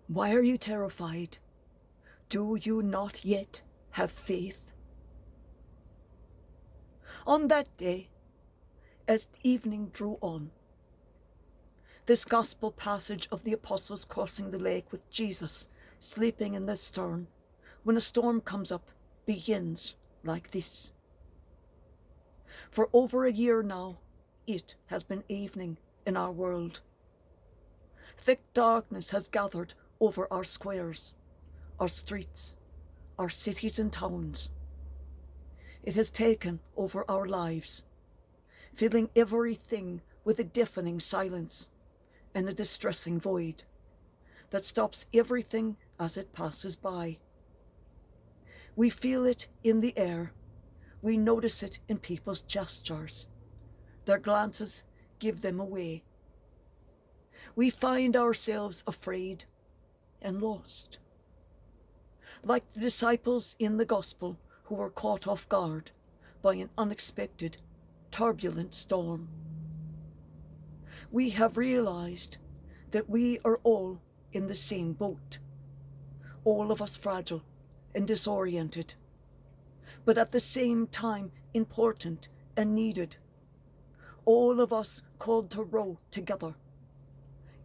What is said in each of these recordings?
Why are you terrified? Do you not yet have faith? On that day, as evening drew on, this gospel passage of the apostles crossing the lake with Jesus sleeping in the stern when a storm comes up begins like this. For over a year now, it has been evening in our world. Thick darkness has gathered over our squares, our streets, our cities and towns. It has taken over our lives, filling everything with a deafening silence and a distressing void that stops everything as it passes by. We feel it in the air. We notice it in people's gestures. Their glances give them away. We find ourselves afraid and lost. Like the disciples in the gospel who were caught off guard by an unexpected, turbulent storm. We have realized that we are all in the same boat, all of us fragile and disoriented, but at the same time important and needed. All of us called to row together,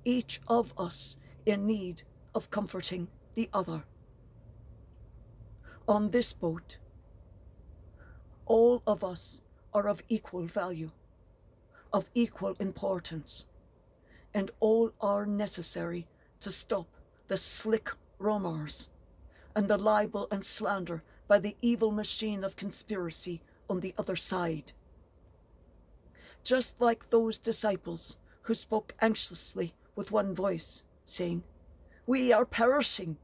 each of us in need of comforting the other. On this boat, all of us are of equal value, of equal importance, and all are necessary to stop the slick rumors and the libel and slander by the evil machine of conspiracy on the other side. Just like those disciples who spoke anxiously with one voice, saying, "We are perishing."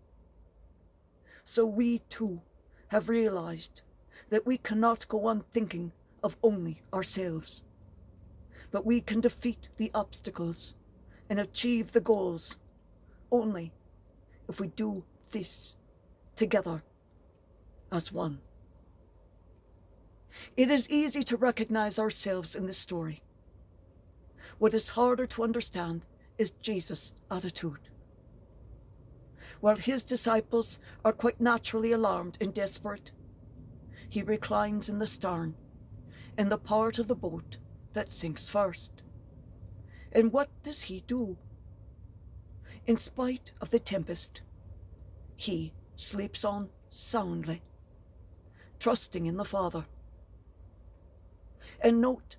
So we too have realized that we cannot go on thinking of only ourselves, but we can defeat the obstacles and achieve the goals only if we do this together as one. It is easy to recognize ourselves in this story. What is harder to understand is Jesus' attitude. While his disciples are quite naturally alarmed and desperate, he reclines in the stern, in the part of the boat that sinks first. And what does he do? In spite of the tempest, he sleeps on soundly, trusting in the Father. And note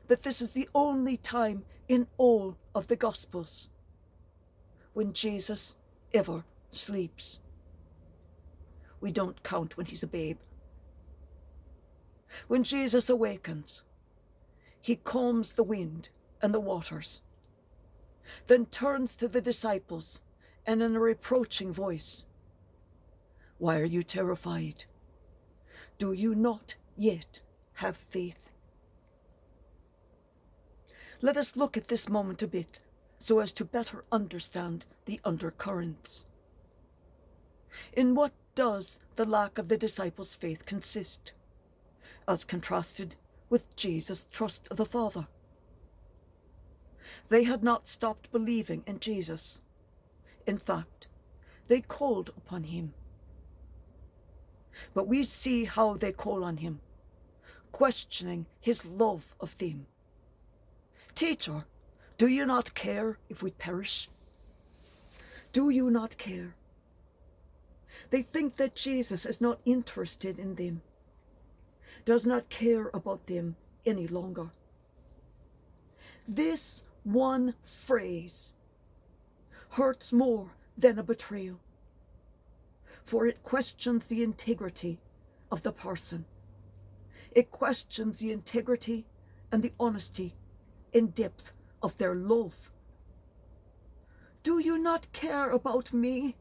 that this is the only time in all of the Gospels when Jesus ever sleeps. We don't count when he's a babe. When Jesus awakens, he calms the wind and the waters, then turns to the disciples and in a reproaching voice, "Why are you terrified? Do you not yet have faith?" Let us look at this moment a bit so as to better understand the undercurrents. In what does the lack of the disciples' faith consist, as contrasted with Jesus' trust of the Father? They had not stopped believing in Jesus. In fact, they called upon him. But we see how they call on him, questioning his love of them. "Teacher, do you not care if we perish? Do you not care?" They think that Jesus is not interested in them, does not care about them any longer. This one phrase hurts more than a betrayal, for it questions the integrity of the person. It questions the integrity and the honesty and depth of their love. "Do you not care about me?"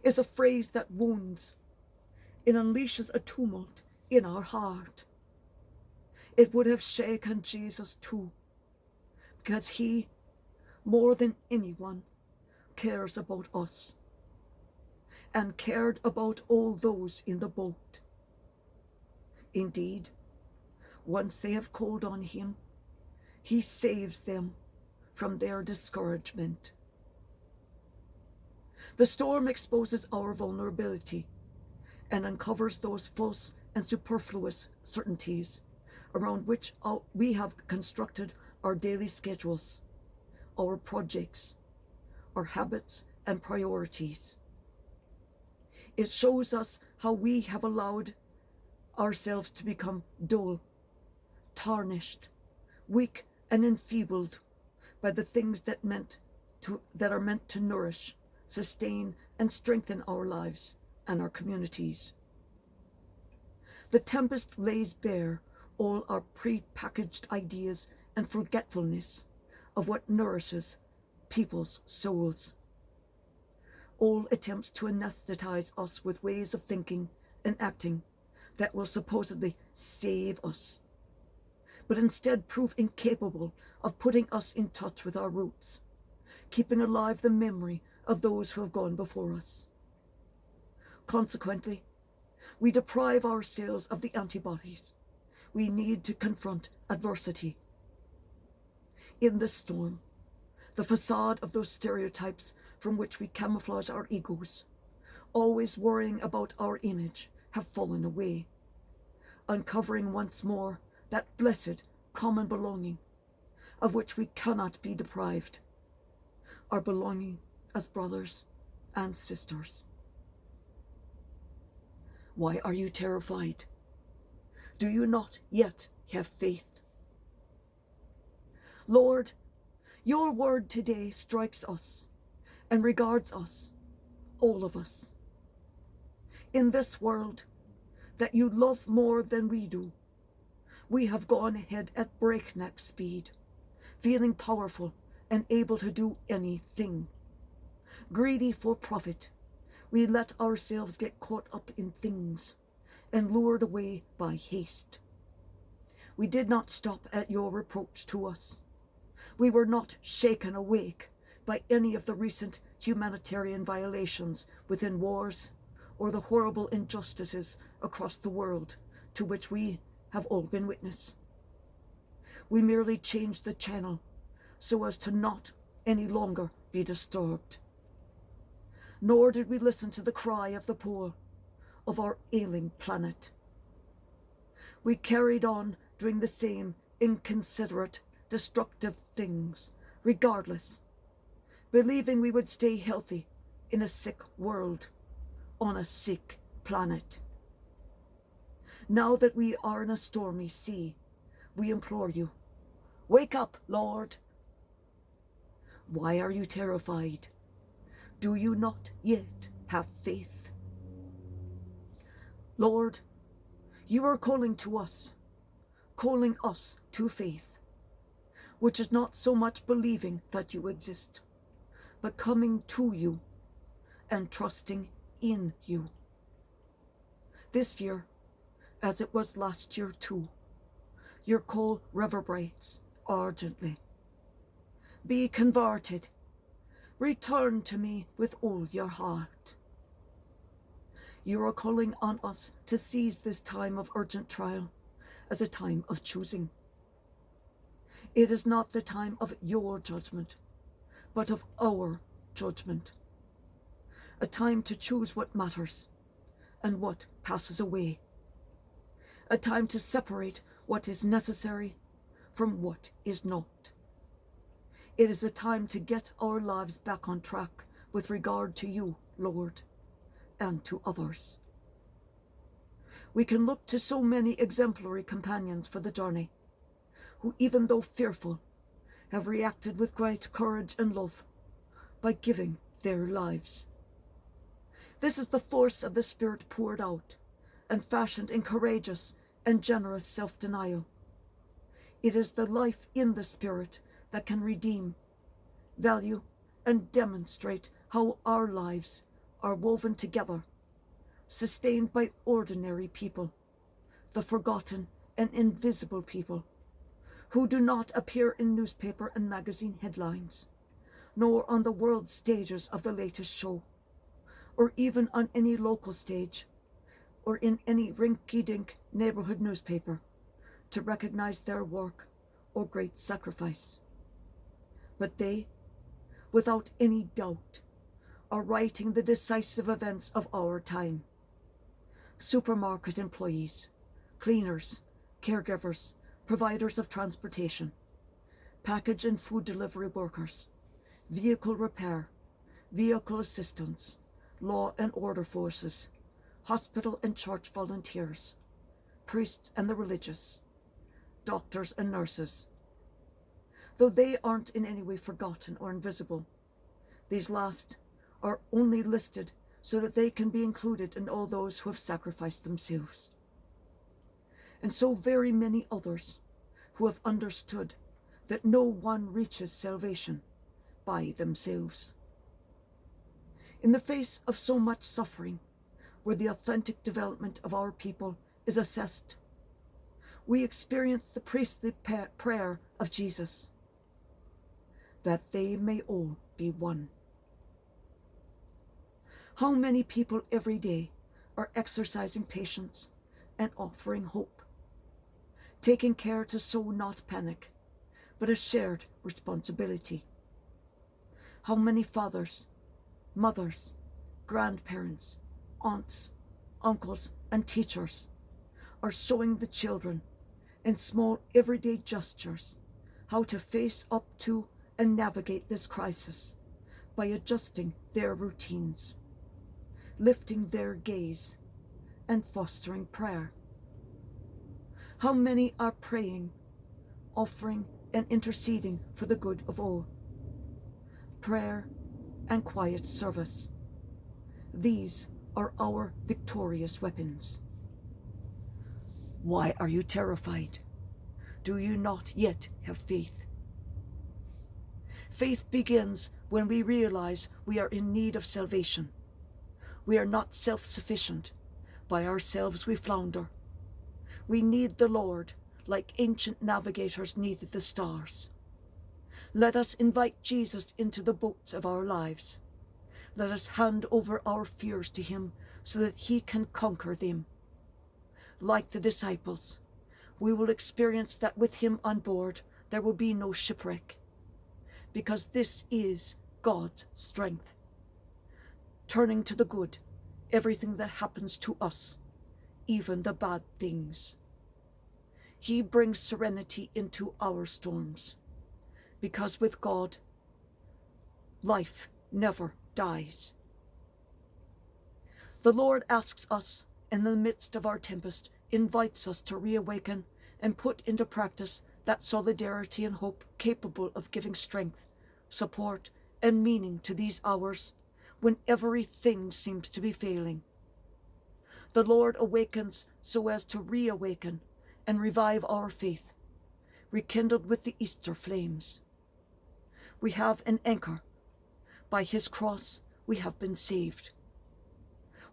is a phrase that wounds. It unleashes a tumult in our heart. It would have shaken Jesus too, because he, more than anyone, cares about us and cared about all those in the boat. Indeed, once they have called on him, he saves them from their discouragement. The storm exposes our vulnerability and uncovers those false and superfluous certainties around which we have constructed our daily schedules, our projects, our habits and priorities. It shows us how we have allowed ourselves to become dull, tarnished, weak and enfeebled by the things that are meant to nourish, sustain and strengthen our lives and our communities. The tempest lays bare all our pre-packaged ideas and forgetfulness of what nourishes people's souls. All attempts to anesthetize us with ways of thinking and acting that will supposedly save us, but instead prove incapable of putting us in touch with our roots, keeping alive the memory of those who have gone before us. Consequently, we deprive ourselves of the antibodies we need to confront adversity. In this storm, the facade of those stereotypes from which we camouflage our egos, always worrying about our image, have fallen away, uncovering once more that blessed common belonging of which we cannot be deprived, our belonging as brothers and sisters. Why are you terrified? Do you not yet have faith? Lord, your word today strikes us and regards us, all of us, in this world that you love more than we do. We have gone ahead at breakneck speed, feeling powerful and able to do anything. Greedy for profit, we let ourselves get caught up in things and lured away by haste. We did not stop at your reproach to us. We were not shaken awake by any of the recent humanitarian violations within wars or the horrible injustices across the world to which we have all been witness. We merely changed the channel so as to not any longer be disturbed. Nor did we listen to the cry of the poor of our ailing planet. We carried on doing the same inconsiderate, destructive things, regardless, believing we would stay healthy in a sick world, on a sick planet. Now that we are in a stormy sea, we implore you, wake up, Lord. Why are you terrified? Do you not yet have faith? Lord, you are calling us to faith, which is not so much believing that you exist, but coming to you and trusting in you. This year, as it was last year too, your call reverberates urgently. Be converted. Return to me with all your heart. You are calling on us to seize this time of urgent trial as a time of choosing. It is not the time of your judgment, but of our judgment. A time to choose what matters and what passes away. A time to separate what is necessary from what is not. It is a time to get our lives back on track with regard to you, Lord, and to others. We can look to so many exemplary companions for the journey, who, even though fearful, have reacted with great courage and love by giving their lives. This is the force of the Spirit poured out and fashioned in courageous and generous self-denial. It is the life in the Spirit that can redeem, value, and demonstrate how our lives are woven together, sustained by ordinary people, the forgotten and invisible people, who do not appear in newspaper and magazine headlines, nor on the world stages of the latest show, or even on any local stage, or in any rinky-dink neighborhood newspaper, to recognize their work or great sacrifice. But they, without any doubt, are writing the decisive events of our time. Supermarket employees, cleaners, caregivers, providers of transportation, package and food delivery workers, vehicle repair, vehicle assistants, law and order forces, hospital and church volunteers, priests and the religious, doctors and nurses. Though they aren't in any way forgotten or invisible, these last are only listed so that they can be included in all those who have sacrificed themselves. And so very many others who have understood that no one reaches salvation by themselves. In the face of so much suffering, where the authentic development of our people is assessed, we experience the priestly prayer of Jesus, that they may all be one. How many people every day are exercising patience and offering hope, taking care to sow not panic, but a shared responsibility? How many fathers, mothers, grandparents, aunts, uncles, and teachers are showing the children in small everyday gestures how to face up to and navigate this crisis by adjusting their routines, lifting their gaze, and fostering prayer? How many are praying, offering, and interceding for the good of all? Prayer and quiet service. These are our victorious weapons. Why are you terrified? Do you not yet have faith? Faith begins when we realize we are in need of salvation. We are not self-sufficient. By ourselves we flounder. We need the Lord like ancient navigators needed the stars. Let us invite Jesus into the boats of our lives. Let us hand over our fears to him so that he can conquer them. Like the disciples, we will experience that with him on board there will be no shipwreck, because this is God's strength. Turning to the good, everything that happens to us, even the bad things. He brings serenity into our storms, because with God, life never dies. The Lord asks us in the midst of our tempest, invites us to reawaken and put into practice that solidarity and hope capable of giving strength, support, and meaning to these hours when everything seems to be failing. The Lord awakens so as to reawaken and revive our faith, rekindled with the Easter flames. We have an anchor. By his cross we have been saved.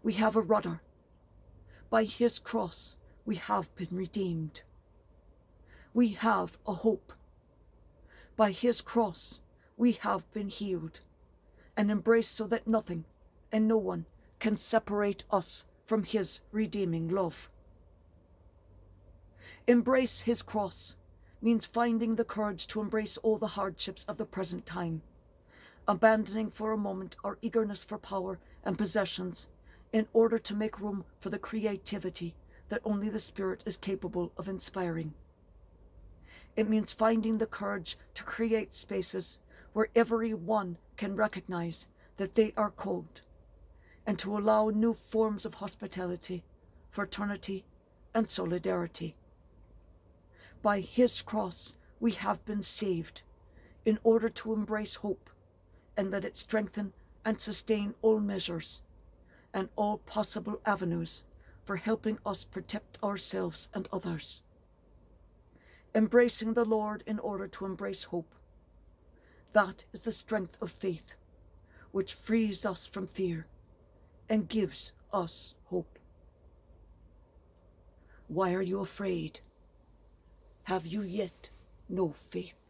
We have a rudder. By his cross we have been redeemed. We have a hope. By his cross we have been healed and embraced so that nothing and no one can separate us from his redeeming love. Embrace his cross means finding the courage to embrace all the hardships of the present time, abandoning for a moment our eagerness for power and possessions in order to make room for the creativity that only the Spirit is capable of inspiring. It means finding the courage to create spaces where everyone can recognize that they are called, and to allow new forms of hospitality, fraternity, and solidarity. By his cross we have been saved in order to embrace hope and let it strengthen and sustain all measures and all possible avenues for helping us protect ourselves and others. Embracing the Lord in order to embrace hope. That is the strength of faith, which frees us from fear and gives us hope. Why are you afraid? Have you yet no faith?